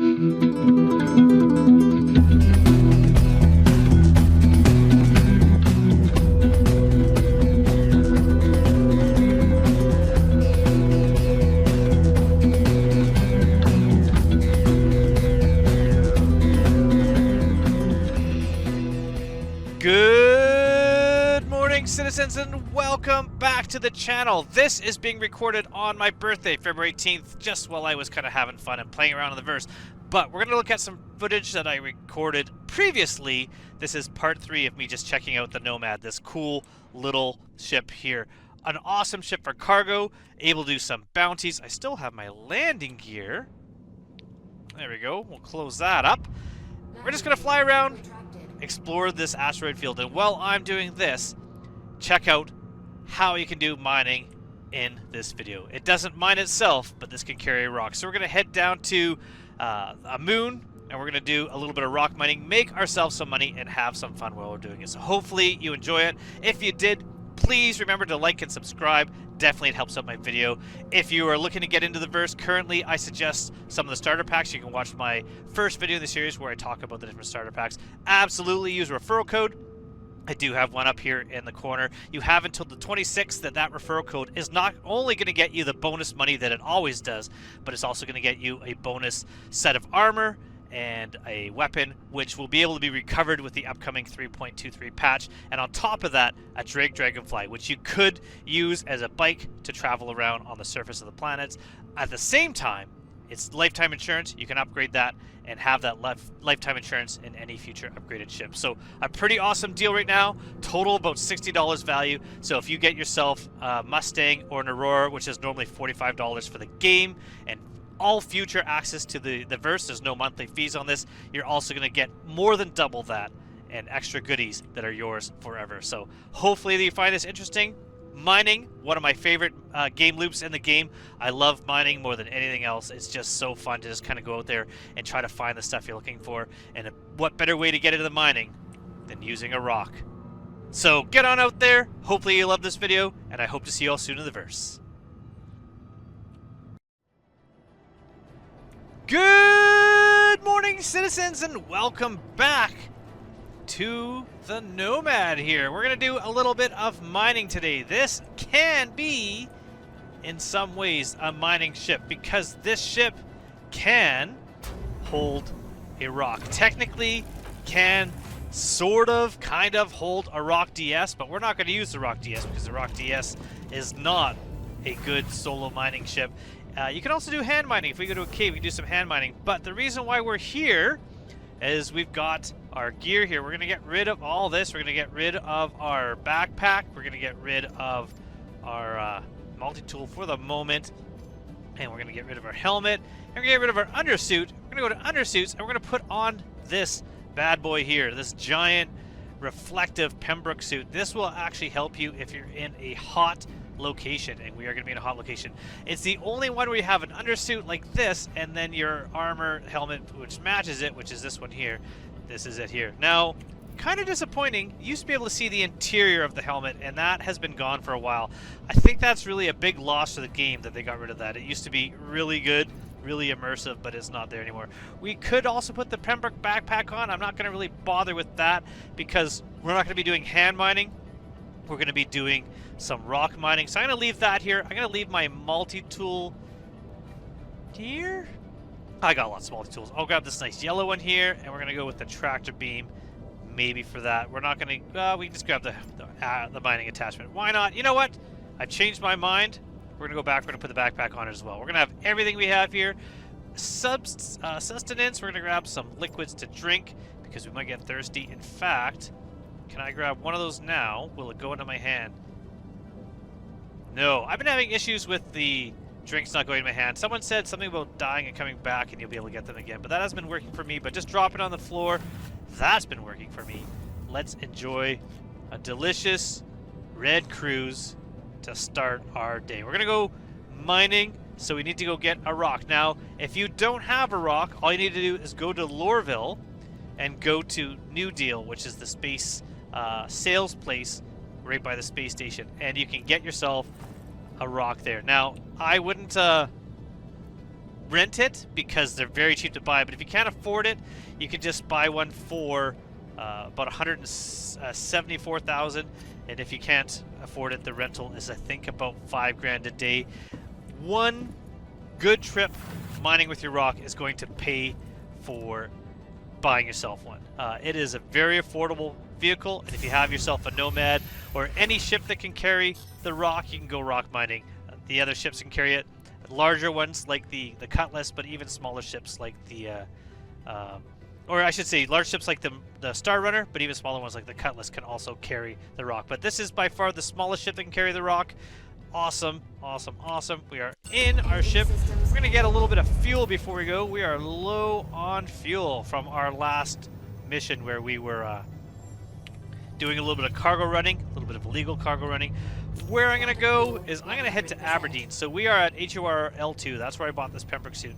Good morning, citizens, and welcome back to the channel. This is being recorded on my birthday, February 18th, just while I was kind of having fun and playing around in the verse. But we're going to look at some footage that I recorded previously. This is part 3 of me just checking out the Nomad, this cool little ship here. An awesome ship for cargo, able to do some bounties. I still have my landing gear. There we go. We'll close that up. We're just going to fly around, explore this asteroid field, and while I'm doing this, check out how you can do mining in this video. It doesn't mine itself, but this can carry a rock. So we're going to head down to a moon, and we're going to do a little bit of rock mining, make ourselves some money, and have some fun while we're doing it. So hopefully you enjoy it. If you did, please remember to like and subscribe. Definitely it helps out my video. If you are looking to get into the verse, currently I suggest some of the starter packs. You can watch my first video in the series where I talk about the different starter packs. Absolutely use referral code. I do have one up here in the corner. You have until the 26th that referral code is not only going to get you the bonus money that it always does, but it's also going to get you a bonus set of armor and a weapon, which will be able to be recovered with the upcoming 3.23 patch. And on top of that, a dragonfly, which you could use as a bike to travel around on the surface of the planets. At the same time, it's lifetime insurance. You can upgrade that and have that lifetime insurance in any future upgraded ship. So a pretty awesome deal right now. Total about $60 value. So if you get yourself a Mustang or an Aurora, which is normally $45 for the game, and all future access to the verse, there's no monthly fees on this, you're also going to get more than double that and extra goodies that are yours forever. So hopefully you find this interesting. Mining, one of my favorite game loops in the game. I love mining more than anything else. It's just so fun to just kind of go out there and try to find the stuff you're looking for. And what better way to get into the mining than using a rock? So get on out there. Hopefully you love this video, and I hope to see you all soon in the verse. Good morning, citizens, and welcome back to the Nomad here. We're going to do a little bit of mining today. This can be, in some ways, a mining ship because this ship can hold a rock. Technically, can sort of, kind of hold a rock DS, but we're not going to use the rock DS because the rock DS is not a good solo mining ship. You can also do hand mining. If we go to a cave, we can do some hand mining. But the reason why we're here is we've got our gear here. We're going to get rid of all this. We're going to get rid of our backpack. We're going to get rid of our multi-tool for the moment. And we're going to get rid of our helmet. And we're going to get rid of our undersuit. We're going to go to undersuits, and we're going to put on this bad boy here, this giant reflective Pembroke suit. This will actually help you if you're in a hot location, and we are going to be in a hot location. It's the only one where you have an undersuit like this, and then your armor helmet which matches it, which is this one here. This is it here. Now, kind of disappointing. You used to be able to see the interior of the helmet, and that has been gone for a while. I think that's really a big loss to the game that they got rid of that. It used to be really good, really immersive, but it's not there anymore. We could also put the Pembroke backpack on. I'm not going to really bother with that because we're not going to be doing hand mining. We're going to be doing some rock mining. So I'm going to leave that here. I'm going to leave my multi-tool here. I got lots of multi-tools. I'll grab this nice yellow one here, and we're going to go with the tractor beam maybe for that. We're not going to, we can just grab the mining attachment. Why not? You know what? I've changed my mind. We're going to go back. We're going to put the backpack on as well. We're going to have everything we have here. Sustenance. We're going to grab some liquids to drink because we might get thirsty. In fact, can I grab one of those now? Will it go into my hand? No. I've been having issues with the drinks not going in my hand. Someone said something about dying and coming back and you'll be able to get them again, but that hasn't been working for me. But just drop it on the floor. That's been working for me. Let's enjoy a delicious red cruise to start our day. We're going to go mining, so we need to go get a rock. Now, if you don't have a rock, all you need to do is go to Lorville and go to New Deal, which is the space sales place right by the space station, and you can get yourself a rock there. Now, I wouldn't rent it because they're very cheap to buy, but if you can't afford it, you can just buy one for about 174,000, and if you can't afford it, the rental is I think about $5,000 a day. One good trip mining with your rock is going to pay for buying yourself one. It is a very affordable vehicle, and if you have yourself a nomad or any ship that can carry the rock, you can go rock mining. The other ships can carry it. Larger ones like the Cutlass, but even smaller ships like the or I should say large ships like the Star Runner, but even smaller ones like the Cutlass can also carry the rock. But this is by far the smallest ship that can carry the rock. Awesome, awesome, awesome. We are in our ship. We're gonna get a little bit of fuel before we go. We are low on fuel from our last mission where we were doing a little bit of cargo running, a little bit of illegal cargo running. Where I'm gonna go is I'm gonna head to Aberdeen. So we are at HUR L2. That's where I bought this Pembroke suit.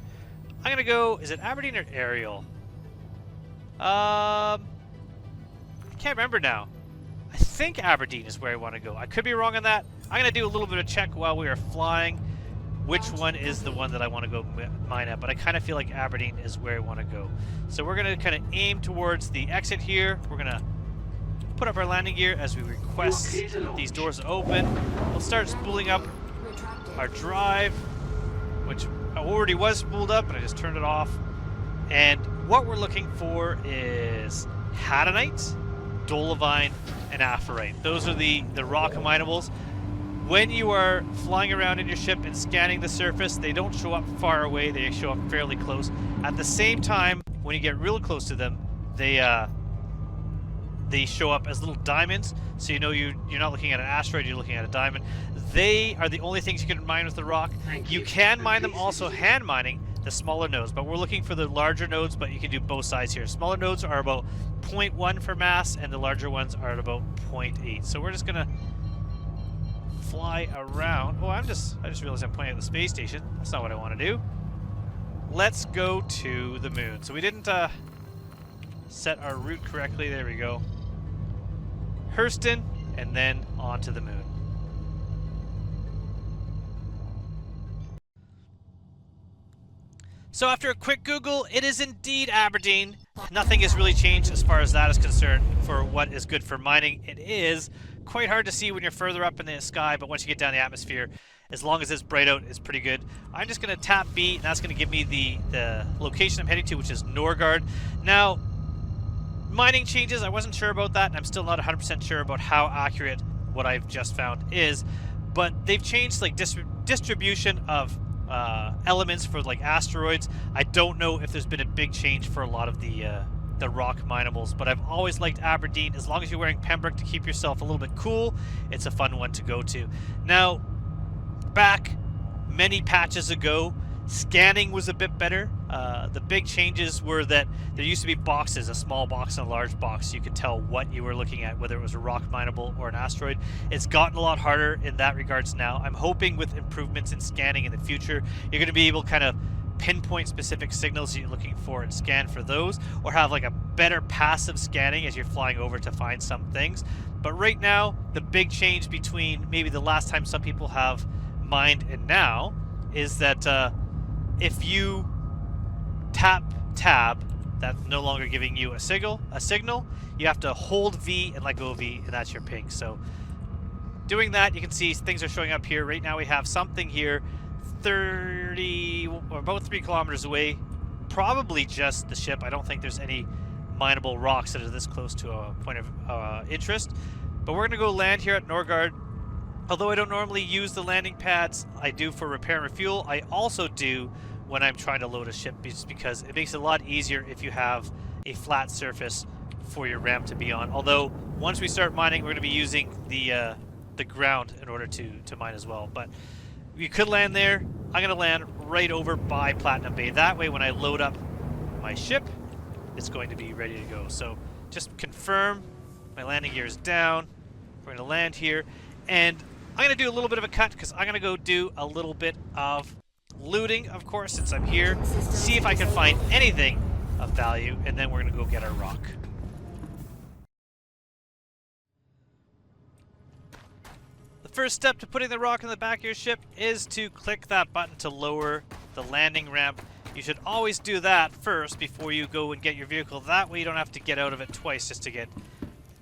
I'm gonna go. Is it Aberdeen or Ariel? I can't remember now. I think Aberdeen is where I want to go. I could be wrong on that. I'm going to do a little bit of check while we are flying which one is the one that I want to go mine at, but I kind of feel like Aberdeen is where I want to go. So we're going to kind of aim towards the exit here. We're going to put up our landing gear as we request these doors to open. We'll start spooling up our drive, which already was spooled up, and I just turned it off. And what we're looking for is Hadanite, Dolivine, and Aphorite. Those are the rock minables. When you are flying around in your ship and scanning the surface, they don't show up far away, they show up fairly close. At the same time, when you get real close to them, they show up as little diamonds, so you know you're not looking at an asteroid, you're looking at a diamond. They are the only things you can mine with the rock. You can mine them also hand mining the smaller nodes, but we're looking for the larger nodes, but you can do both sides here. Smaller nodes are about 0.1 for mass, and the larger ones are at about 0.8. So we're just gonna fly around. Oh, I just realized I'm pointing at the space station. That's not what I want to do. Let's go to the moon. So we didn't set our route correctly. There we go. Hurston, and then on to the moon. So after a quick Google, it is indeed Aberdeen. Nothing has really changed as far as that is concerned for what is good for mining. It is quite hard to see when you're further up in the sky, but once you get down the atmosphere, as long as it's bright out, it's pretty good. I'm just going to tap B, and that's going to give me the location I'm heading to, which is Norgard. Now, mining changes, I wasn't sure about that, and I'm still not 100% sure about how accurate what I've just found is, but they've changed like distribution of elements for like asteroids. I don't know if there's been a big change for a lot of the rock minables, but I've always liked Aberdeen. As long as you're wearing Pembroke to keep yourself a little bit cool, it's a fun one to go to. Now, back many patches ago, scanning was a bit better. The big changes were that there used to be boxes, a small box and a large box, so you could tell what you were looking at, whether it was a rock mineable or an asteroid. It's gotten a lot harder in that regards now. I'm hoping with improvements in scanning in the future, you're going to be able to kind of pinpoint specific signals you're looking for and scan for those, or have like a better passive scanning as you're flying over to find some things. But right now, the big change between maybe the last time some people have mined and now is that if you tap tab, that's no longer giving you a signal. You have to hold V and let go of V, and that's your ping. So doing that, you can see things are showing up here. Right now we have something here 30 or about 3 kilometers away, probably just the ship. I don't think there's any mineable rocks that are this close to a point of interest, but we're gonna go land here at Norgard. Although I don't normally use the landing pads, I do for repair and refuel. I also do when I'm trying to load a ship, just because it makes it a lot easier if you have a flat surface for your ramp to be on. Although once we start mining, we're going to be using the ground in order to mine as well. But you could land there. I'm going to land right over by Platinum Bay. That way, when I load up my ship, it's going to be ready to go. So just confirm my landing gear is down. We're going to land here, and I'm going to do a little bit of a cut because I'm going to go do a little bit of looting, of course, since I'm here. See if I can find anything of value, and then we're going to go get our rock. The first step to putting the rock in the back of your ship is to click that button to lower the landing ramp. You should always do that first before you go and get your vehicle. That way you don't have to get out of it twice just to get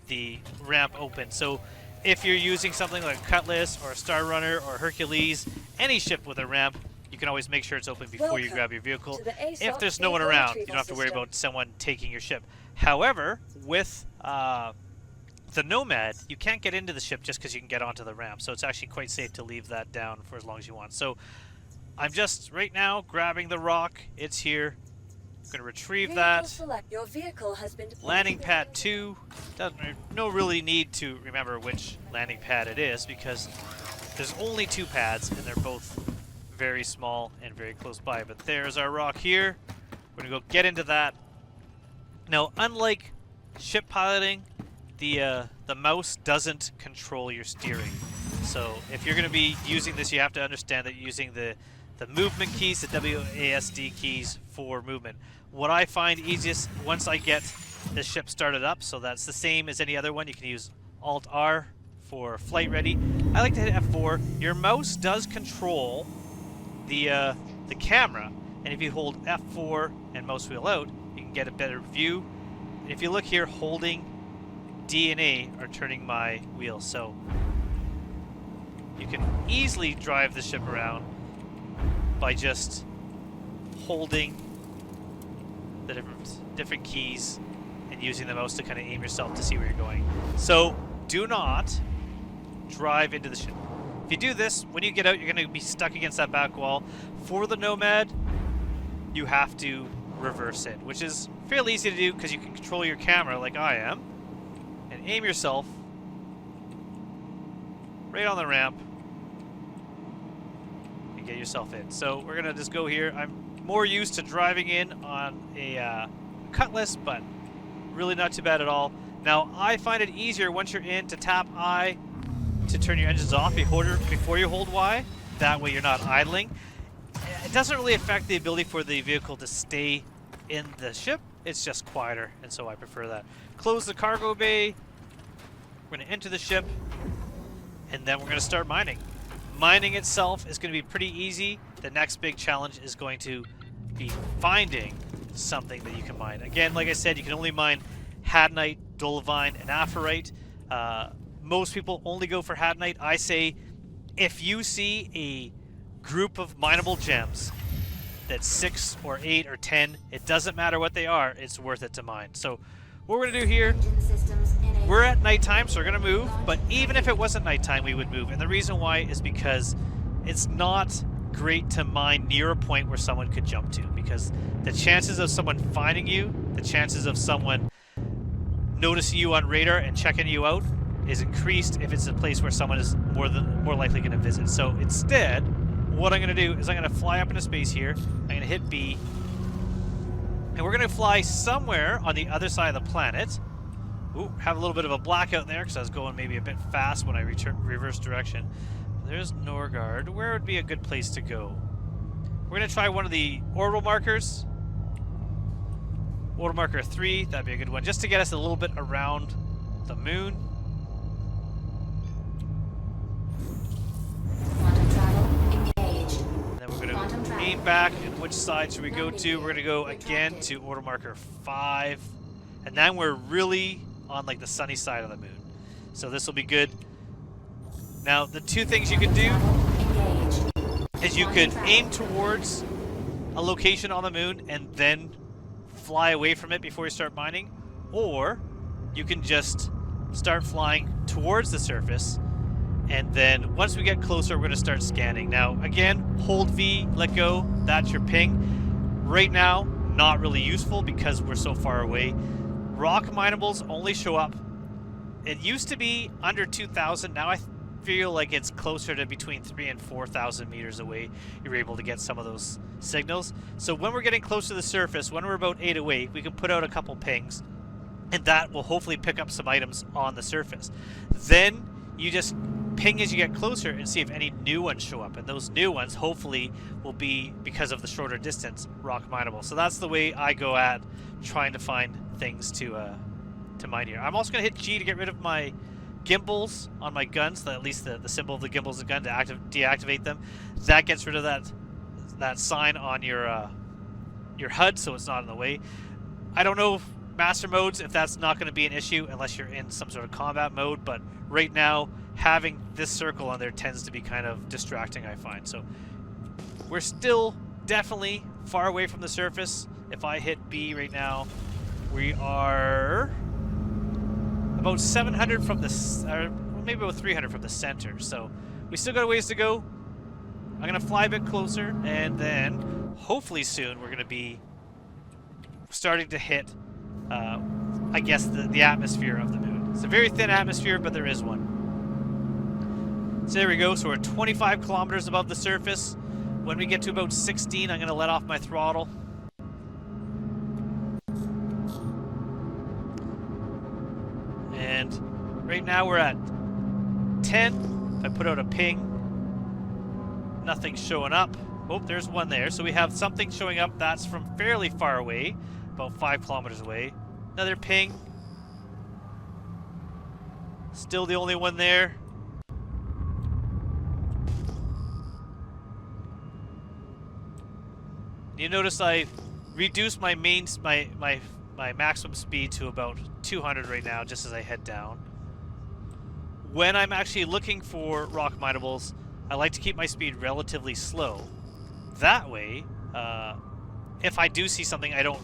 the ramp open. So if you're using something like Cutlass or Star Runner or Hercules, any ship with a ramp, you can always make sure it's open before you grab your vehicle. If there's no one around, you don't have to worry about someone taking your ship. However, with the Nomad, you can't get into the ship just because you can get onto the ramp. So it's actually quite safe to leave that down for as long as you want. So I'm just right now grabbing the rock. It's here. I'm going to retrieve that. Your vehicle has been Landing pad 2. No really need to remember which landing pad it is because there's only 2 pads and they're both very small and very close by. But there's our rock here. We're going to go get into that. Now, unlike ship piloting, the mouse doesn't control your steering. So if you're going to be using this, you have to understand that you're using the movement keys, the WASD keys for movement. What I find easiest once I get the ship started up, so that's the same as any other one. You can use Alt-R for flight ready. I like to hit F4. Your mouse does control the camera, and if you hold F4 and mouse wheel out, you can get a better view. And if you look here, holding D and A are turning my wheel, so you can easily drive the ship around by just holding the different keys and using the mouse to kind of aim yourself to see where you're going. So do not drive into the ship. If you do this, when you get out, you're going to be stuck against that back wall. For the Nomad, you have to reverse it, which is fairly easy to do because you can control your camera like I am and aim yourself right on the ramp and get yourself in. So we're gonna just go here. I'm more used to driving in on a Cutlass, but really not too bad at all. Now I find it easier once you're in to tap I to turn your engines off before you hold Y. That way you're not idling. It doesn't really affect the ability for the vehicle to stay in the ship. It's just quieter, and so I prefer that. Close the cargo bay. We're going to enter the ship, and then we're going to start mining. Mining itself is going to be pretty easy. The next big challenge is going to be finding something that you can mine. Again, like I said, you can only mine hadnite, dolomite, and aphrite. Most people only go for hadnite. I say if you see a group of mineable gems that's 6 or 8 or 10, it doesn't matter what they are, it's worth it to mine. So what we're going to do here, we're at nighttime, so we're going to move, but even if it wasn't nighttime, we would move. And the reason why is because it's not great to mine near a point where someone could jump to, because the chances of someone finding you, the chances of someone noticing you on radar and checking you out is increased if it's a place where someone is more likely going to visit. So instead, what I'm going to do is I'm going to fly up into space here. I'm going to hit B, and we're going to fly somewhere on the other side of the planet. Ooh, have a little bit of a blackout there because I was going maybe a bit fast when I reverse direction. There's Norgard. Where would be a good place to go? We're going to try one of the orbital markers. Orbital marker 3, that'd be a good one, just to get us a little bit around the moon. Aim back, and which side should we go to? We're going to go again to order marker 5, and then we're really on like the sunny side of the moon. So this will be good. Now the two things you can do is you could aim towards a location on the moon and then fly away from it before you start mining, or you can just start flying towards the surface. And then once we get closer, we're going to start scanning. Now, again, hold V, let go. That's your ping. Right now, not really useful because we're so far away. Rock minables only show up. It used to be under 2,000. Now I feel like it's closer to between 3,000 and 4,000 meters away. You're able to get some of those signals. So when we're getting close to the surface, when we're about 808, we can put out a couple pings. And that will hopefully pick up some items on the surface. Then you just ping as you get closer and see if any new ones show up, and those new ones hopefully will be, because of the shorter distance, rock mineable. So that's the way I go at trying to find things to mine here. I'm also going to hit G to get rid of my gimbals on my guns, at least the symbol of the gimbals of the gun, to deactivate them. That gets rid of that sign on your your HUD so it's not in the way. I don't know master modes if that's not going to be an issue unless you're in some sort of combat mode, but right now having this circle on there tends to be kind of distracting, I find. So we're still definitely far away from the surface. If I hit B right now, we are about 700 from the, or maybe about 300 from the center. So we still got a ways to go. I'm going to fly a bit closer, and then hopefully soon we're going to be starting to hit, I guess, the atmosphere of the moon. It's a very thin atmosphere, but there is one. So there we go. So we're 25 kilometers above the surface. When we get to about 16, I'm going to let off my throttle. And right now we're at 10. If I put out a ping, nothing's showing up. Oh, there's one there. So we have something showing up that's from fairly far away, about 5 kilometers away. Another ping. Still the only one there. You notice I reduced my my maximum speed to about 200 right now, just as I head down. When I'm actually looking for rock minables, I like to keep my speed relatively slow. That way, if I do see something, I don't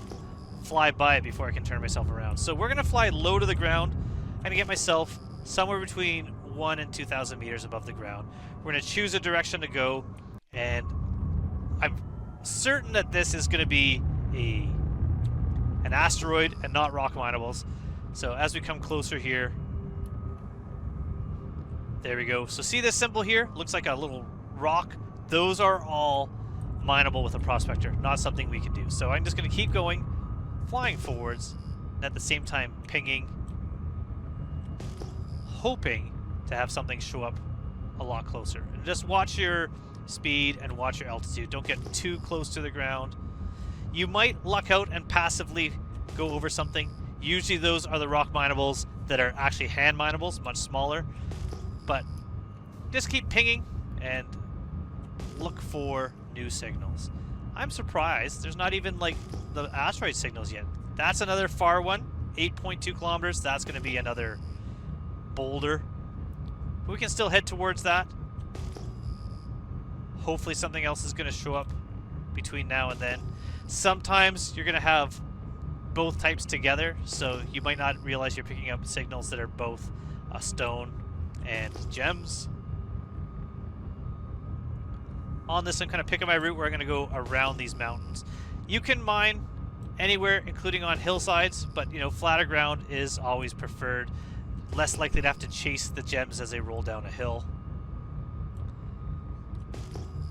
fly by it before I can turn myself around. So we're going to fly low to the ground. I'm going to get myself somewhere between 1 and 2,000 meters above the ground. We're going to choose a direction to go, and I'm certain that this is going to be an asteroid and not rock minables. So as we come closer here, there we go. So see this symbol here? Looks like a little rock. Those are all mineable with a prospector, not something we can do. So I'm just going to keep going, flying forwards, and at the same time pinging, hoping to have something show up a lot closer. And just watch your speed and watch your altitude. Don't get too close to the ground. You might luck out and passively go over something. Usually those are the rock minables that are actually hand minables, much smaller. But just keep pinging and look for new signals. I'm surprised there's not even like the asteroid signals yet. That's another far one, 8.2 kilometers. That's going to be another boulder. But we can still head towards that. Hopefully something else is going to show up between now and then. Sometimes you're going to have both types together, so you might not realize you're picking up signals that are both stone and gems. On this, I'm kind of picking my route where I'm going to go around these mountains. You can mine anywhere, including on hillsides, but you know, flatter ground is always preferred. Less likely to have to chase the gems as they roll down a hill.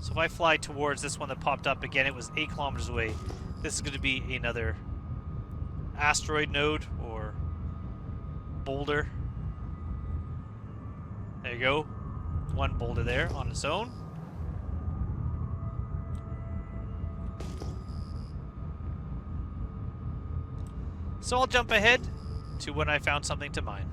So if I fly towards this one that popped up, again, it was 8 kilometers away. This is going to be another asteroid node or boulder. There you go. One boulder there on its own. So I'll jump ahead to when I found something to mine.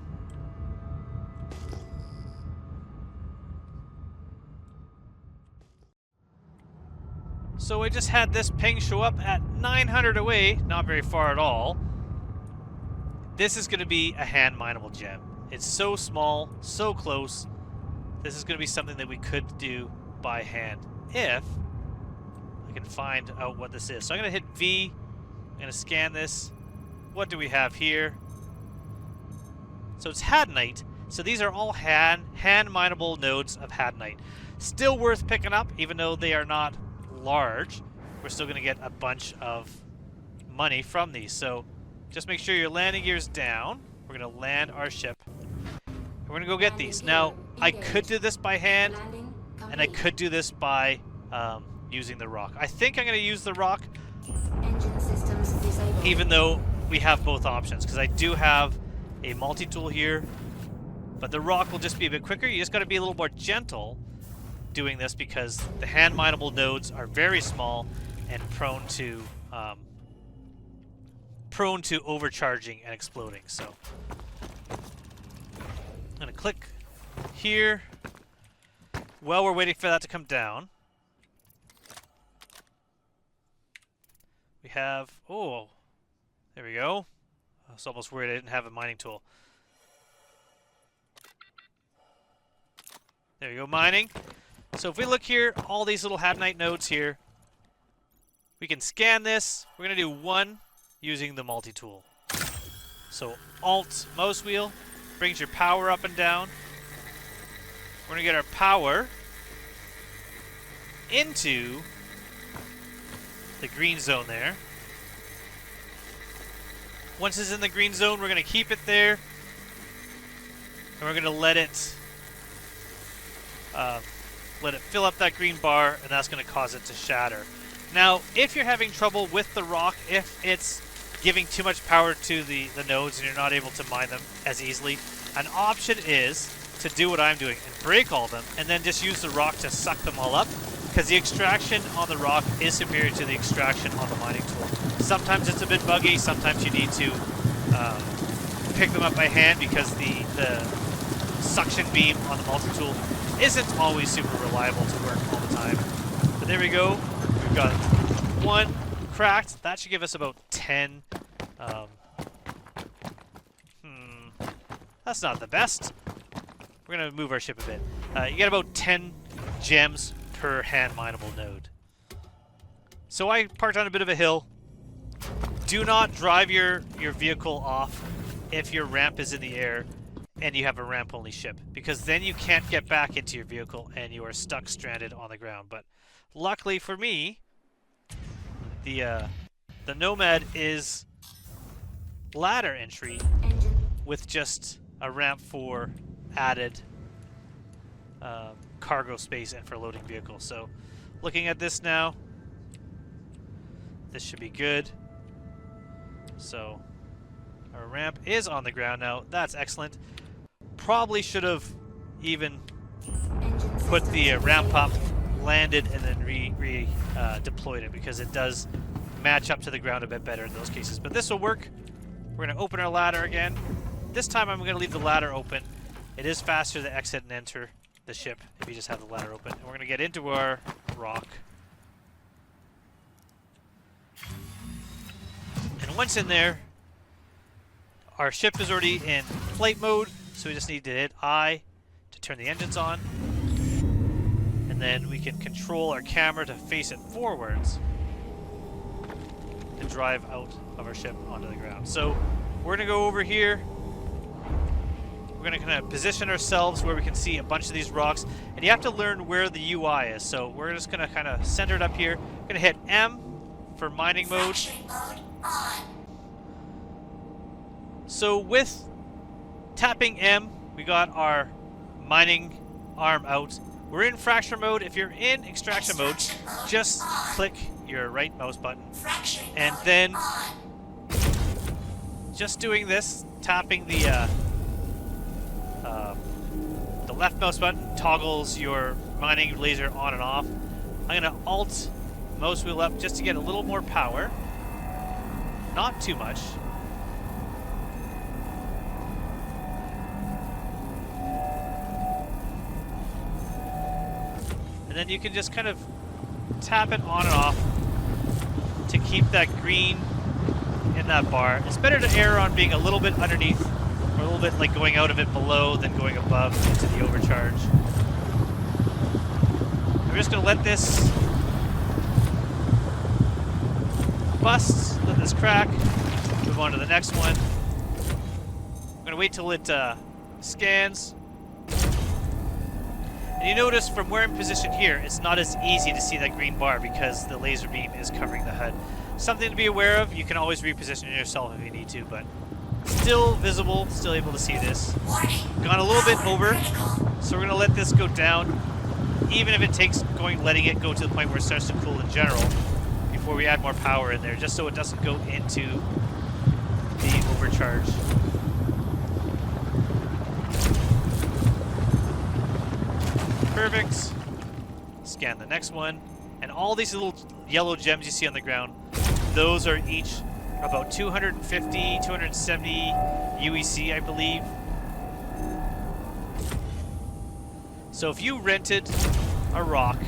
So I just had this ping show up at 900 away, not very far at all. This is going to be a hand mineable gem. It's so small, so close. This is going to be something that we could do by hand if I can find out what this is. So I'm going to hit V. I'm going to scan this. What do we have here? So it's hadnite. So these are all hand mineable nodes of hadnite. Still worth picking up, even though they are not large. We're still going to get a bunch of money from these. So just make sure your landing gear's down. We're going to land our ship. We're going to go get these. Now, I could do this by hand, and I could do this by using the rock. I think I'm going to use the rock, even though we have both options, because I do have a multi-tool here, but the rock will just be a bit quicker. You just got to be a little more gentle doing this because the hand mineable nodes are very small and prone to overcharging and exploding. So I'm going to click here while we're waiting for that to come down. We have... Oh, there we go. I was almost worried I didn't have a mining tool. There you go, mining. So if we look here, all these little hadnite nodes here, we can scan this. We're going to do one using the multi-tool. So Alt mouse wheel brings your power up and down. We're going to get our power into the green zone there. Once it's in the green zone, we're going to keep it there. And we're going to let it fill up that green bar, and that's going to cause it to shatter. Now, if you're having trouble with the rock, if it's giving too much power to the nodes and you're not able to mine them as easily, an option is to do what I'm doing and break all them and then just use the rock to suck them all up, because the extraction on the rock is superior to the extraction on the mining tool. Sometimes it's a bit buggy, sometimes you need to pick them up by hand because the suction beam on the multi-tool isn't always super reliable to work all the time. But there we go. We've got one cracked. That should give us about 10. That's not the best. We're going to move our ship a bit. You get about 10 gems per hand mineable node. So I parked on a bit of a hill. Do not drive your vehicle off if your ramp is in the air and you have a ramp-only ship, because then you can't get back into your vehicle and you are stuck stranded on the ground. But luckily for me, the Nomad is ladder entry with just a ramp for added cargo space and for loading vehicles. So looking at this now, this should be good. So our ramp is on the ground now. That's excellent. Probably should have even put the ramp up, landed, and then deployed it, because it does match up to the ground a bit better in those cases. But this will work. We're going to open our ladder again. This time I'm going to leave the ladder open. It is faster to exit and enter the ship if you just have the ladder open. And we're going to get into our rock. And once in there, our ship is already in flight mode, so we just need to hit I to turn the engines on. And then we can control our camera to face it forwards to drive out of our ship onto the ground. So we're going to go over here. We're going to kind of position ourselves where we can see a bunch of these rocks. And you have to learn where the UI is. So we're just going to kind of center it up here. We're going to hit M for mining mode. So with tapping M, we got our mining arm out. We're in fracture mode. If you're in extraction mode, just click your right mouse button. And then just doing this, tapping the left mouse button toggles your mining laser on and off. I'm going to Alt mouse wheel up just to get a little more power. Not too much. And then you can just kind of tap it on and off to keep that green in that bar. It's better to err on being a little bit underneath, or a little bit like going out of it below than going above into the overcharge. We're just going to let this bust, let this crack, move on to the next one. I'm going to wait till it scans. And you notice from where I'm positioned here, it's not as easy to see that green bar because the laser beam is covering the HUD. Something to be aware of. You can always reposition yourself if you need to, but still visible, still able to see this. Gone a little bit over, so we're going to let this go down, even if it takes letting it go to the point where it starts to cool in general, before we add more power in there, just so it doesn't go into the overcharge. Perfect. Scan the next one. And all these little yellow gems you see on the ground, those are each about 250, 270 UEC, I believe. So if you rented a rock,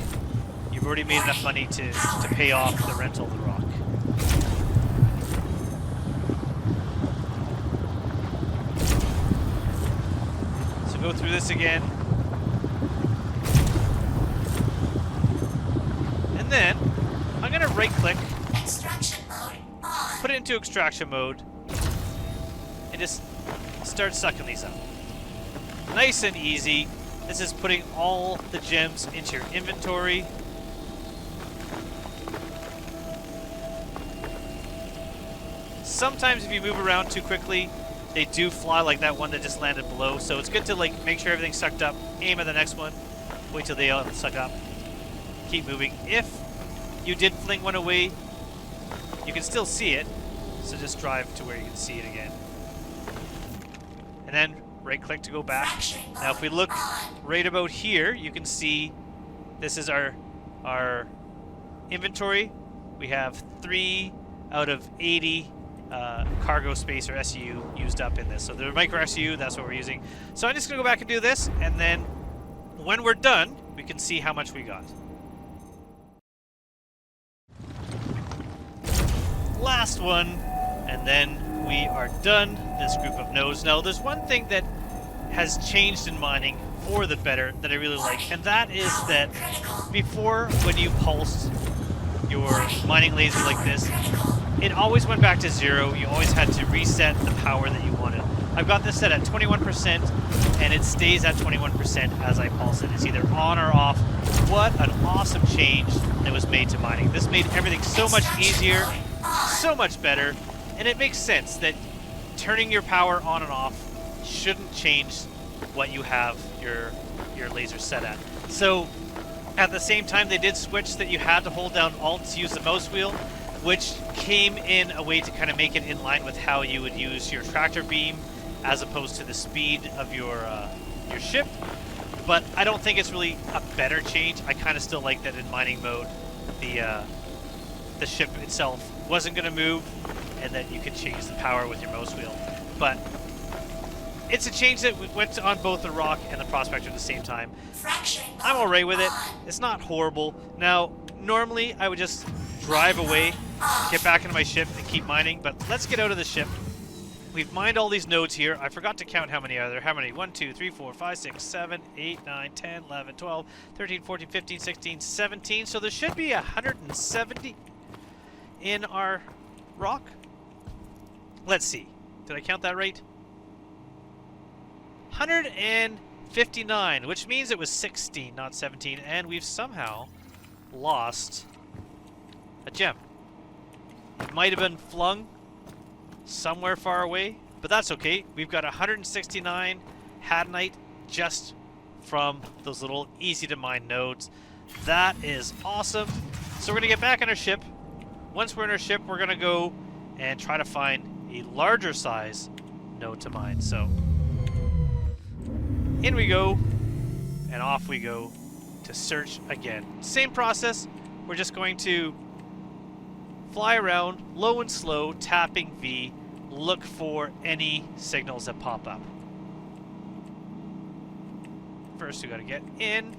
you've already made enough money to pay off the rental of the rock. go through this again. And then I'm going to right click, put it into extraction mode, and just start sucking these up. Nice and easy. This is putting all the gems into your inventory. Sometimes if you move around too quickly, they do fly, like that one that just landed below. So it's good to like make sure everything's sucked up, aim at the next one, wait till they all suck up, keep moving. If you did fling one away, you can still see it, so just drive to where you can see it again. And then right click to go back. Now if we look right about here, you can see this is our inventory. We have 3 out of 80 cargo space or SU used up in this. So the micro SU, that's what we're using. So I'm just gonna go back and do this, and then when we're done, we can see how much we got. Last one, and then we are done this group of nodes. Now there's one thing that has changed in mining for the better that I really like, and that is that before, when you pulsed your mining laser like this, it always went back to 0. You always had to reset the power that you wanted. I've got this set at 21%, and it stays at 21% as I pulse it. It's either on or off. What an awesome change that was made to mining. This made everything so much easier, so much better, and it makes sense that turning your power on and off shouldn't change what you have your laser set at. So at the same time, they did switch that you had to hold down Alt to use the mouse wheel, which came in a way to kind of make it in line with how you would use your tractor beam as opposed to the speed of your ship. But I don't think it's really a better change. I kind of still like that in mining mode, the ship itself wasn't going to move, and that you could change the power with your mouse wheel. But it's a change that went on both the rock and the prospector at the same time. I'm alright with it. It's not horrible. Now, normally I would just drive away, get back into my ship, and keep mining, but let's get out of the ship. We've mined all these nodes here. I forgot to count how many are there. How many? 1, 2, 3, 4, 5, 6, 7, 8, 9, 10, 11, 12, 13, 14, 15, 16, 17. So there should be 170 in our rock. Let's see. Did I count that right? 159, which means it was 16, not 17, and we've somehow lost a gem. It might have been flung somewhere far away, but that's okay. We've got 169 Hadanite just from those little easy to mine nodes. That is awesome. So we're gonna get back on our ship. Once we're in our ship, we're gonna go and try to find a larger size node to mine. So in we go, and off we go to search again. Same process. We're just going to fly around low and slow, tapping V, look for any signals that pop up. First we gotta get in.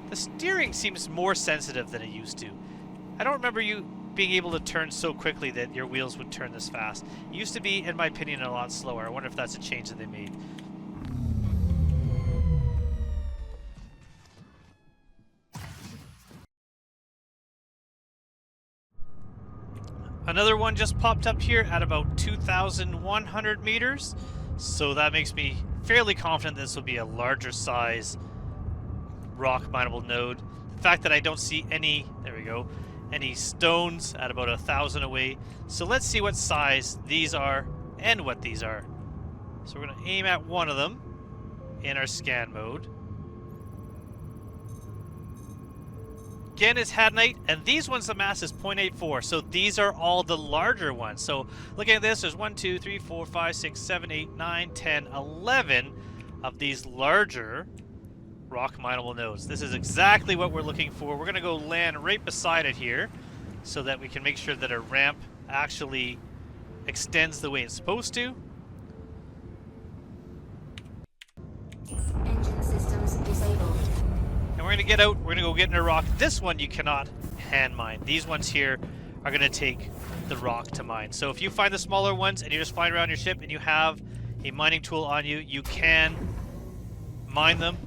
The steering seems more sensitive than it used to. I don't remember you being able to turn so quickly that your wheels would turn this fast. It used to be, in my opinion, a lot slower. I wonder if that's a change that they made. Another one just popped up here at about 2,100 meters, so that makes me fairly confident this will be a larger size rock mineable node. The fact that I don't see any, there we go, any stones at about 1,000 away. So let's see what size these are and what these are. So we're going to aim at one of them in our scan mode. Again, it's Hadanite, and these ones, the mass is 0.84, so these are all the larger ones. So looking at this, there's 1, 2, 3, 4, 5, 6, 7, 8, 9, 10, 11 of these larger rock mineable nodes. This is exactly what we're looking for. We're going to go land right beside it here so that we can make sure that our ramp actually extends the way it's supposed to. Engine systems disabled. And we're going to get out, we're going to go get in a rock. This one you cannot hand mine. These ones here are going to take the rock to mine. So if you find the smaller ones and you're just flying around your ship and you have a mining tool on you, you can mine them.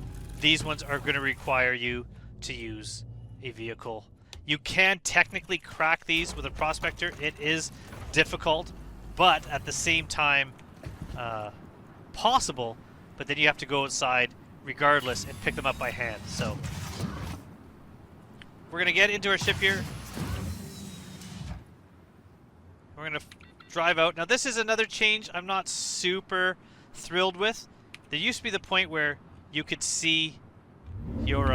These ones are going to require you to use a vehicle. You can technically crack these with a prospector. It is difficult, but at the same time possible, but then you have to go outside regardless and pick them up by hand. So we're going to get into our ship here. We're going to drive out. Now this is another change I'm not super thrilled with. There used to be the point where you could see your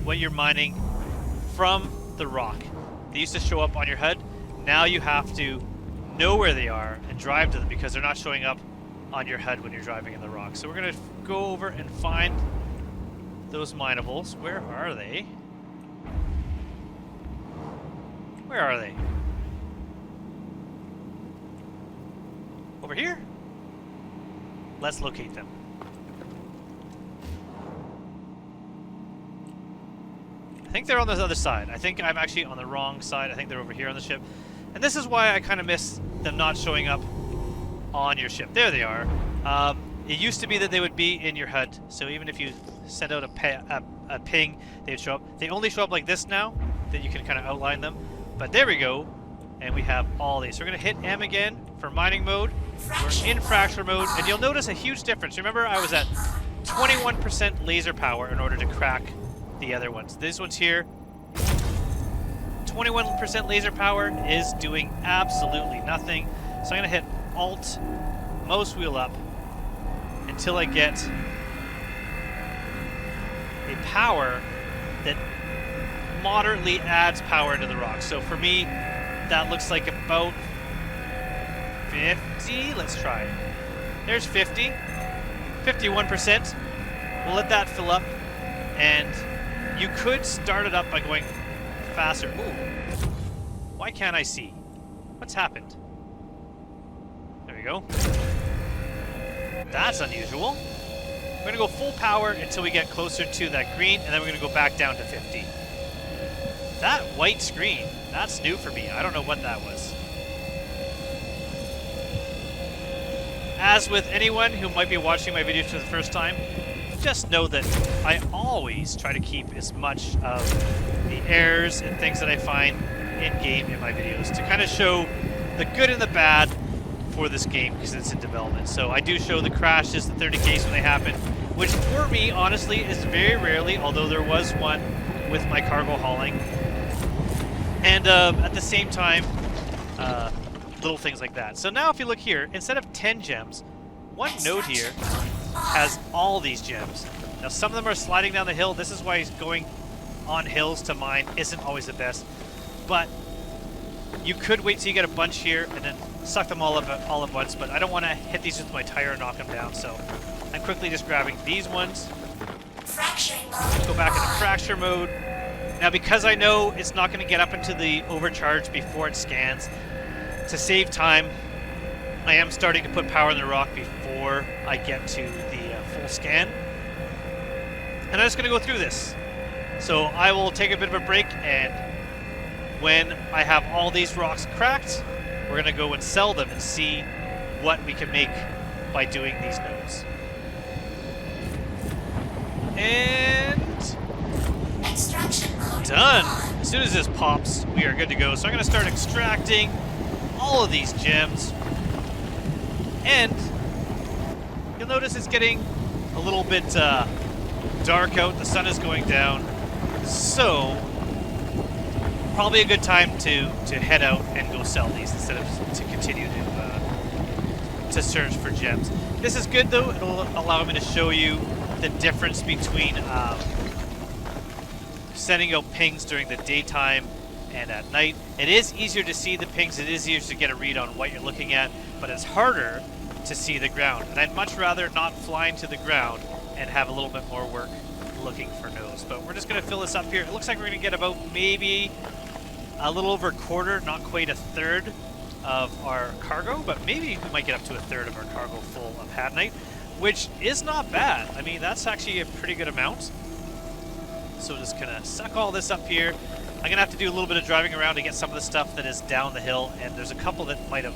what you're mining from the rock. They used to show up on your HUD. Now you have to know where they are and drive to them because they're not showing up on your HUD when you're driving in the rock. So we're going to go over and find those minables. Where are they? Where are they? Over here? Let's locate them. I think they're on the other side. I think I'm actually on the wrong side. I think they're over here on the ship. And this is why I kind of miss them not showing up on your ship. There they are. It used to be that they would be in your HUD. So even if you send out a ping, they'd show up. They only show up like this now, that you can kind of outline them. But there we go. And we have all these. So we're going to hit M again for mining mode. We're in fracture mode. And you'll notice a huge difference. Remember, I was at 21% laser power in order to crack the other ones. These ones here, 21% laser power is doing absolutely nothing. So I'm going to hit Alt, mouse wheel up, until I get a power that moderately adds power into the rock. So for me, that looks like about 50. Let's try. There's 50. 51%. We'll let that fill up, and you could start it up by going faster. Ooh. Why can't I see? What's happened? There we go. That's unusual. We're going to go full power until we get closer to that green, and then we're going to go back down to 50. That white screen, that's new for me. I don't know what that was. As with anyone who might be watching my videos for the first time, just know that I always try to keep as much of the errors and things that I find in-game in my videos to kind of show the good and the bad for this game because it's in development. So I do show the crashes, the 30Ks when they happen, which for me, honestly, is very rarely, although there was one with my cargo hauling. And at the same time, little things like that. So now if you look here, instead of 10 gems, one node here has all these gems. Now some of them are sliding down the hill. This is why going on hills to mine isn't always the best. But you could wait till you get a bunch here and then suck them all at once. But I don't want to hit these with my tire and knock them down. So I'm quickly just grabbing these ones. Go back into fracture mode. Now because I know it's not going to get up into the overcharge before it scans, to save time, I am starting to put power in the rock before I get to the full scan. And I'm just going to go through this. So I will take a bit of a break, and when I have all these rocks cracked, we're going to go and sell them and see what we can make by doing these nodes. And done. As soon as this pops, we are good to go. So I'm going to start extracting all of these gems. And you'll notice it's getting a little bit dark out. The sun is going down. So probably a good time to head out and go sell these instead of to continue to search for gems. This is good though. It'll allow me to show you the difference between sending out pings during the daytime and at night. It is easier to see the pings. It is easier to get a read on what you're looking at, but it's harder to see the ground. And I'd much rather not fly into the ground and have a little bit more work looking for nodes. But we're just going to fill this up here. It looks like we're going to get about maybe a little over a quarter, not quite a third of our cargo, but maybe we might get up to a third of our cargo full of hadnite, which is not bad. I mean, that's actually a pretty good amount. So just gonna suck all this up here. I'm gonna have to do a little bit of driving around to get some of the stuff that is down the hill, and there's a couple that might have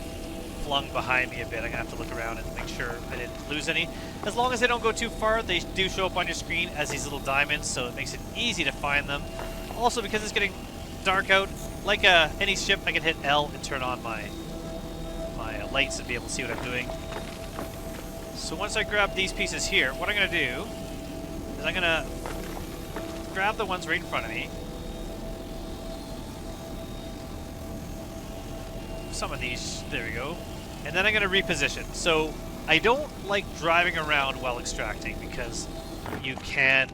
flung behind me a bit. I'm gonna have to look around and make sure I didn't lose any. As long as they don't go too far, they do show up on your screen as these little diamonds, so it makes it easy to find them. Also, because it's getting dark out, like any ship, I can hit L and turn on my lights and be able to see what I'm doing. So once I grab these pieces here, what I'm gonna do is I'm gonna grab the ones right in front of me. Some of these, there we go. And then I'm gonna reposition. So I don't like driving around while extracting because you can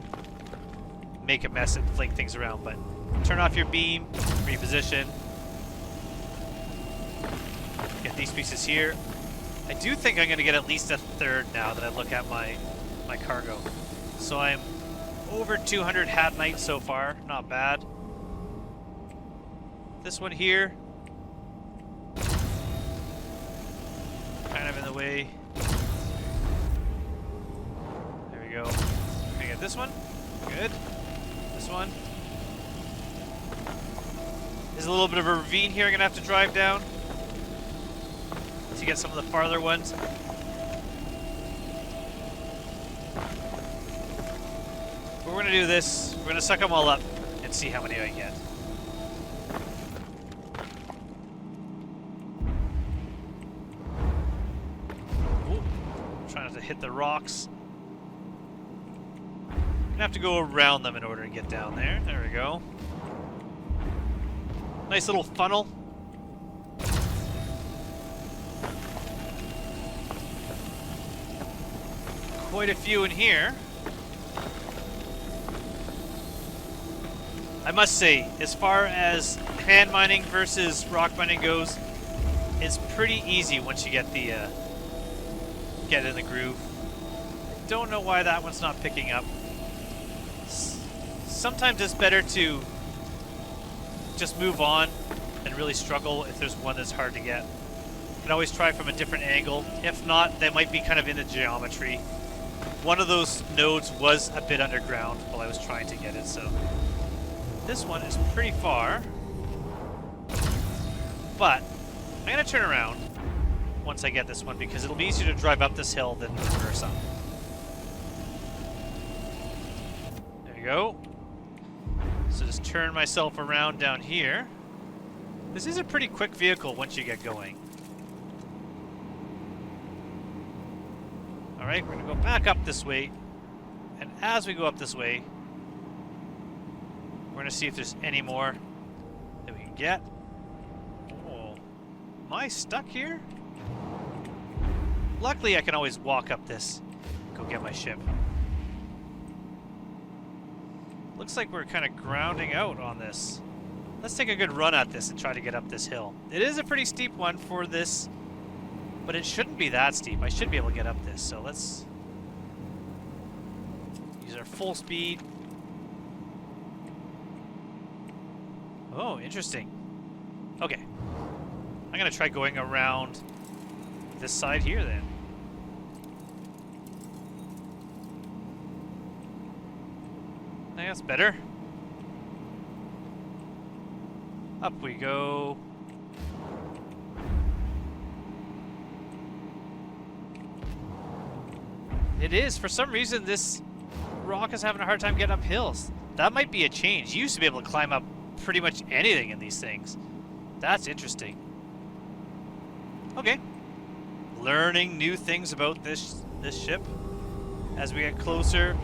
make a mess and fling things around, but turn off your beam, reposition. Get these pieces here. I do think I'm gonna get at least a third now that I look at my cargo. So I'm over 200 hat night so far, not bad. This one here, kind of in the way. There we go. Gonna get this one. Good. This one. There's a little bit of a ravine here I'm gonna have to drive down to get some of the farther ones. But we're gonna do this. We're gonna suck them all up and see how many I get. Ooh, trying not to hit the rocks. Gonna have to go around them in order to get down there. There we go. Nice little funnel. Quite a few in here. I must say, as far as hand mining versus rock mining goes, it's pretty easy once you get the get in the groove. Don't know why that one's not picking up. Sometimes it's better to just move on and really struggle if there's one that's hard to get. You can always try from a different angle. If not, they might be kind of in the geometry. One of those nodes was a bit underground while I was trying to get it, so this one is pretty far. But I'm gonna turn around once I get this one because it'll be easier to drive up this hill than reverse up. There you go. So just turn myself around down here. This is a pretty quick vehicle once you get going. Alright, we're gonna go back up this way. And as we go up this way, we're gonna see if there's any more that we can get. Oh, am I stuck here? Luckily, I can always walk up this, go get my ship. Looks like we're kind of grounding out on this. Let's take a good run at this and try to get up this hill. It is a pretty steep one for this, but it shouldn't be that steep. I should be able to get up this, so let's use our full speed. Oh, interesting. Okay. I'm gonna try going around this side here then. I think that's better. Up we go. It is. For some reason, this rock is having a hard time getting up hills. That might be a change. You used to be able to climb up pretty much anything in these things. That's interesting. Okay. Learning new things about this ship. As we get closer,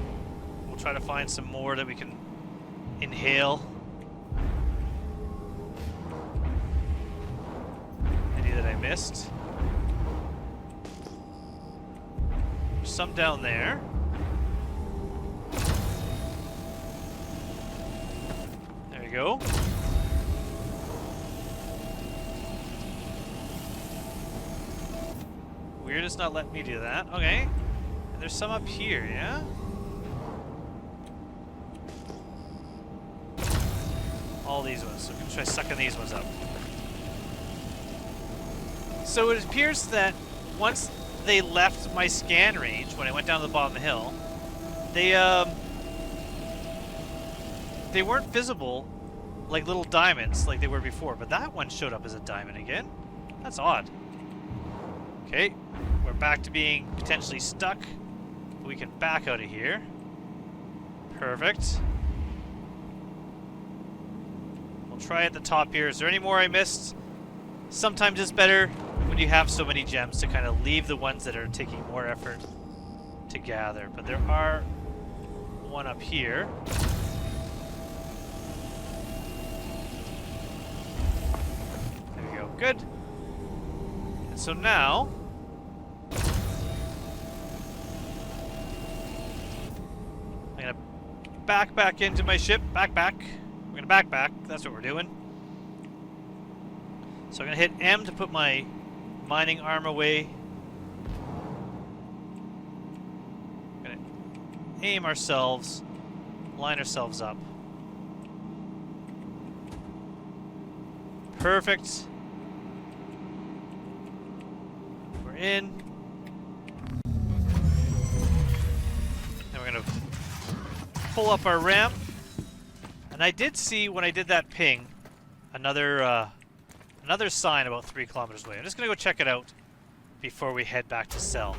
we'll try to find some more that we can inhale. Any that I missed? There's some down there. There we go. Weird, it's not letting me do that. Okay. And there's some up here, yeah? All these ones. So we're gonna try sucking these ones up. So it appears that once they left my scan range, when I went down to the bottom of the hill, they weren't visible like little diamonds like they were before, but that one showed up as a diamond again. That's odd. Okay, we're back to being potentially stuck. We can back out of here. Perfect. We'll try at the top here. Is there any more I missed? Sometimes it's better when you have so many gems to kind of leave the ones that are taking more effort to gather. But there are one up here. There we go. Good. And so now I'm gonna back into my ship. We're gonna back. That's what we're doing. So I'm gonna hit M to put my mining arm away. I'm gonna aim ourselves, line ourselves up. Perfect. We're in. And we're gonna pull up our ramp. And I did see when I did that ping another sign about 3 kilometers away. I'm just gonna go check it out before we head back to Cell.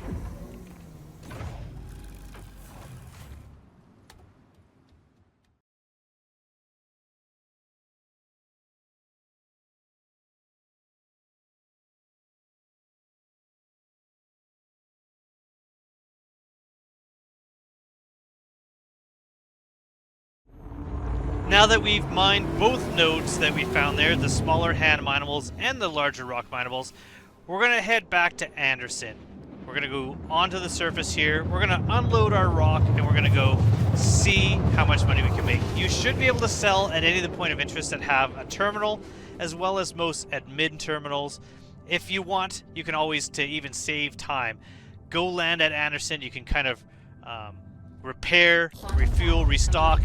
Now that we've mined both nodes that we found there, the smaller hand minables and the larger rock minables, we're going to head back to Anderson. We're going to go onto the surface here, we're going to unload our rock, and we're going to go see how much money we can make. You should be able to sell at any of the point of interest that have a terminal, as well as most admin terminals. If you want, you can always, to even save time, go land at Anderson. You can kind of repair, refuel, restock,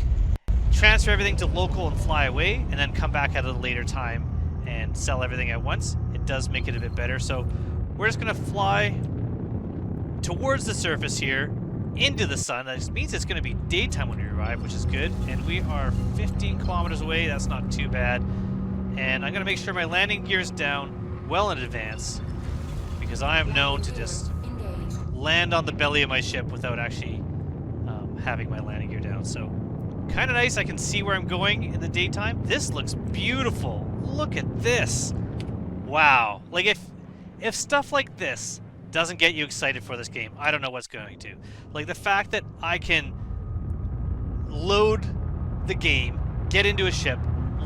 transfer everything to local and fly away, and then come back at a later time and sell everything at once. It does make it a bit better. So we're just going to fly towards the surface here into the sun. That means it's going to be daytime when we arrive, which is good. And we are 15 kilometers away. That's not too bad. And I'm going to make sure my landing gear is down well in advance, because I am known to just land on the belly of my ship without actually having my landing gear down. So kind of nice. I can see where I'm going in the daytime. This looks beautiful. Look at this. Wow. Like, if stuff like this doesn't get you excited for this game, I don't know what's going to. Like, the fact that I can load the game, get into a ship,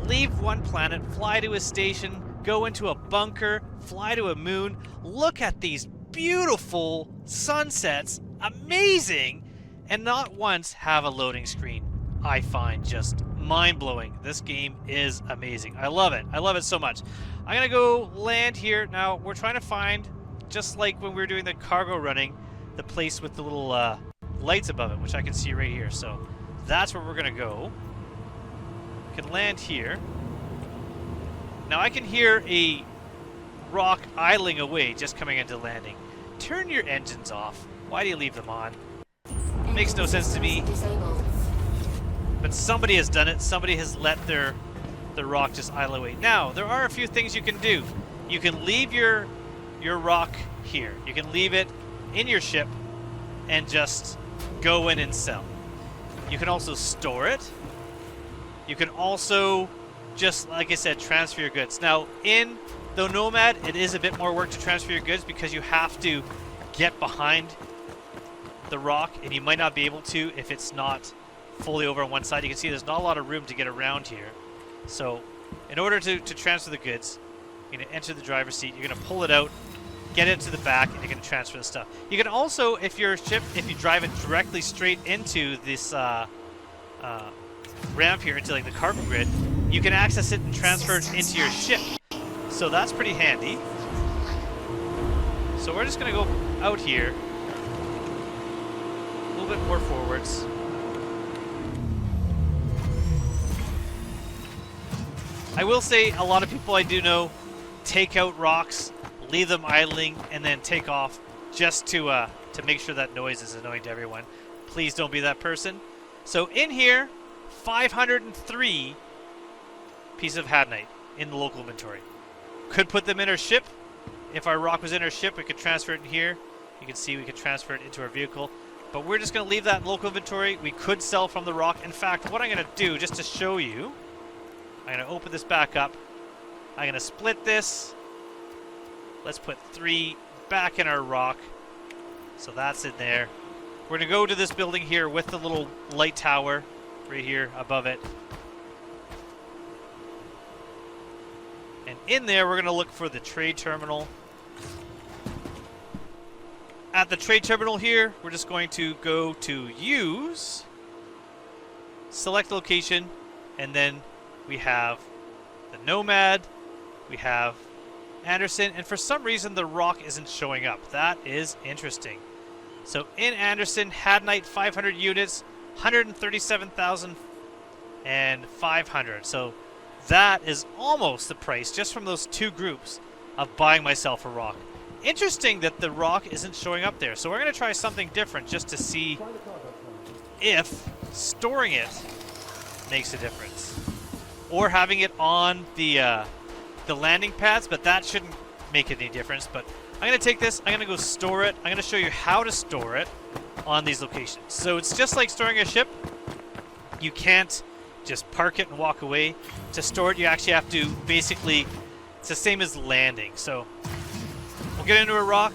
leave one planet, fly to a station, go into a bunker, fly to a moon. Look at these beautiful sunsets. Amazing. And not once have a loading screen. I find just mind-blowing. This game is amazing. I love it. I love it so much. I'm going to go land here. Now, we're trying to find, just like when we were doing the cargo running, the place with the little lights above it, which I can see right here. So that's where we're going to go. We can land here. Now, I can hear a rock idling away just coming into landing. Turn your engines off. Why do you leave them on? Makes no sense to me. But somebody has done it. Somebody has let the rock just idle away. Now, there are a few things you can do. You can leave your rock here. You can leave it in your ship and just go in and sell. You can also store it. You can also, just like I said, transfer your goods. Now, in the Nomad, it is a bit more work to transfer your goods because you have to get behind the rock, and you might not be able to if it's not fully over on one side. You can see there's not a lot of room to get around here. So in order to transfer the goods, you're going to enter the driver's seat, you're going to pull it out, get it to the back, and you're going to transfer the stuff. You can also, if you drive it directly straight into this ramp here, into like the cargo grid, you can access it and transfer it into your ship. So that's pretty handy. So we're just going to go out here, a little bit more forwards. I will say, a lot of people I do know take out rocks, leave them idling, and then take off just to make sure that noise is annoying to everyone. Please don't be that person. So in here, 503 pieces of hadnite in the local inventory. Could put them in our ship, if our rock was in our ship, we could transfer it in here. You can see we could transfer it into our vehicle. But we're just going to leave that in local inventory. We could sell from the rock. In fact, what I'm going to do, just to show you, I'm going to open this back up. I'm going to split this. Let's put 3 back in our rock. So that's in there. We're going to go to this building here with the little light tower right here above it. And in there, we're going to look for the trade terminal. At the trade terminal here, we're just going to go to use, select location, and then we have the nomad, we have Anderson, and for some reason the rock isn't showing up. That is interesting. So in Anderson, Hadnite 500 units, 137,500. So that is almost the price just from those 2 groups of buying myself a rock. Interesting that the rock isn't showing up there. So we're going to try something different just to see if storing it makes a difference. Or having it on the landing pads, but that shouldn't make any difference. But I'm going to take this, I'm going to go store it. I'm going to show you how to store it on these locations. So it's just like storing a ship. You can't just park it and walk away. To store it, you actually have to basically, it's the same as landing. So we'll get into a rock.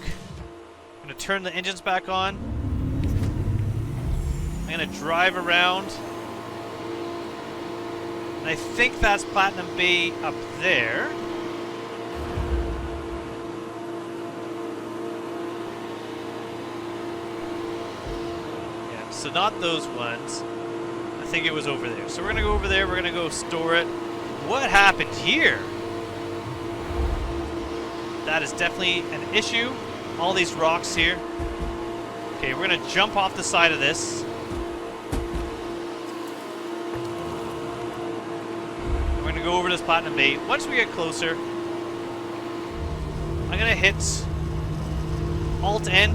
I'm going to turn the engines back on. I'm going to drive around. And I think that's Platinum Bay up there. Yeah, so not those ones. I think it was over there. So we're going to go over there. We're going to go store it. What happened here? That is definitely an issue. All these rocks here. Okay, we're going to jump off the side of this. We're going to go over this Platinum Bay. Once we get closer, I'm going to hit Alt-N.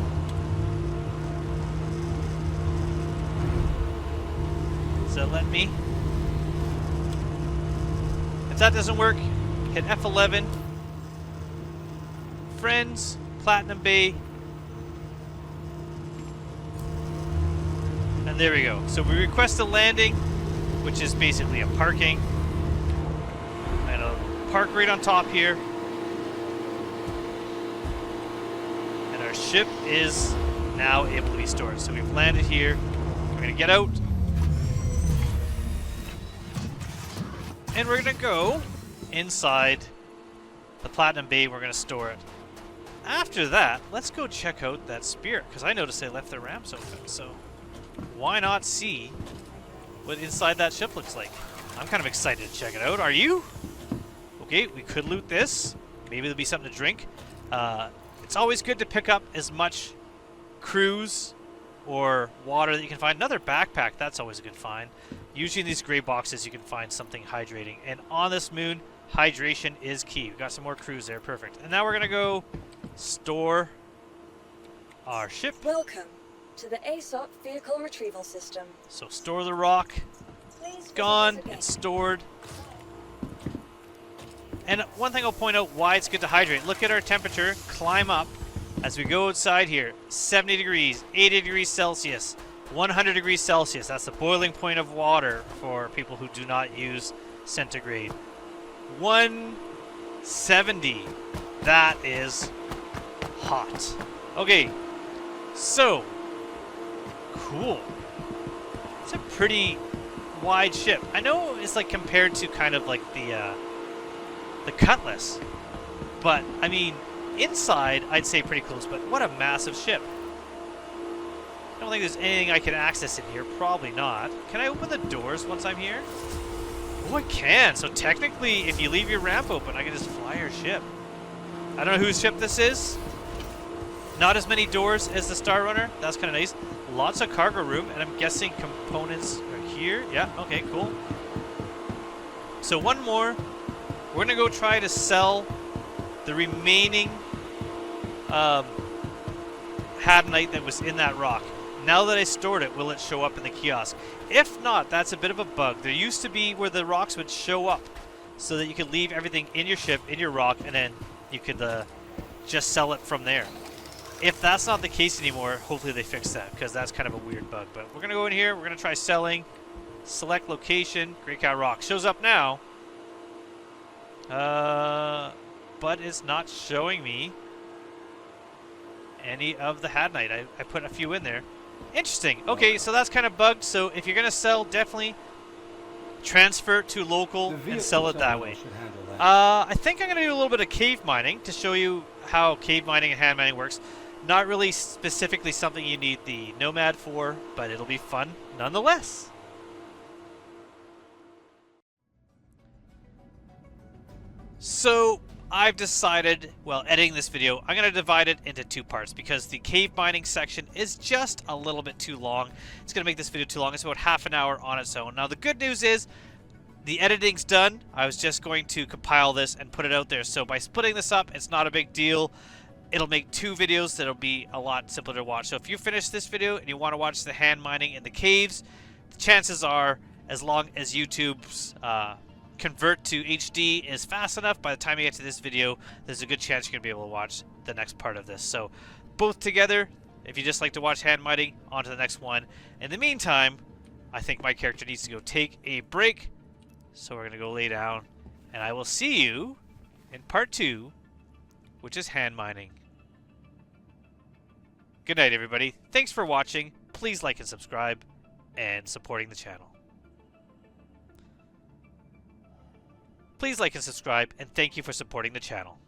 Does that let me? If that doesn't work, hit F11. Friends, Platinum Bay. And there we go. So we request a landing, which is basically a parking. And a park right on top here. And our ship is now able to be stored. So we've landed here. We're going to get out. And we're going to go inside the Platinum Bay. We're going to store it. After that, let's go check out that Spirit, because I noticed they left their ramps open. So why not see what inside that ship looks like? I'm kind of excited to check it out. Are you? Okay, we could loot this. Maybe there'll be something to drink. It's always good to pick up as much cruise or water that you can find. Another backpack, that's always a good find. Usually in these gray boxes you can find something hydrating. And on this moon, hydration is key. We've got some more cruise there, perfect. And now we're going to go store our ship. Welcome to the ASOP Vehicle Retrieval System. So store the rock. Please Gone. visit us again. It's stored. And one thing I'll point out why it's good to hydrate. Look at our temperature climb up as we go outside here. 70 degrees, 80 degrees Celsius, 100 degrees Celsius. That's the boiling point of water for people who do not use centigrade. 170. That is hot. Okay, so cool. It's a pretty wide ship. I know it's like compared to kind of like the Cutlass, but I mean inside I'd say pretty close. But what a massive ship! I don't think there's anything I can access in here. Probably not. Can I open the doors once I'm here? Oh, I can. So technically, if you leave your ramp open, I can just fly your ship. I don't know whose ship this is. Not as many doors as the Star Runner. That's kind of nice. Lots of cargo room, and I'm guessing components are here. Yeah, okay, cool. So one more. We're going to go try to sell the remaining Hadnite that was in that rock. Now that I stored it, will it show up in the kiosk? If not, that's a bit of a bug. There used to be where the rocks would show up so that you could leave everything in your ship, in your rock, and then you could just sell it from there. If that's not the case anymore, hopefully they fix that, because that's kind of a weird bug. But we're going to go in here. We're going to try selling. Select location. Great Cow Rock. Shows up now. But it's not showing me any of the Hadnite. I put a few in there. Interesting. Okay, so that's kind of bugged. So if you're going to sell, definitely transfer to local and sell it that way. I think I'm going to do a little bit of cave mining to show you how cave mining and hand mining works. Not really specifically something you need the nomad for, but it'll be fun nonetheless. So I've decided, well, editing this video, I'm going to divide it into two parts because the cave mining section is just a little bit too long. It's going to make this video too long. It's about half an hour on its own. Now, the good news is the editing's done. I was just going to compile this and put it out there. So by splitting this up, it's not a big deal. It'll make two videos that'll be a lot simpler to watch. So if you finish this video and you want to watch the hand mining in the caves, the chances are, as long as YouTube's convert to HD is fast enough, by the time you get to this video, there's a good chance you're going to be able to watch the next part of this. So both together, if you just like to watch hand mining, on to the next one. In the meantime, I think my character needs to go take a break. So we're going to go lay down, and I will see you in part 2, which is hand mining. Good night, everybody. Thanks for watching. Please like and subscribe and supporting the channel. Please like and subscribe, and thank you for supporting the channel.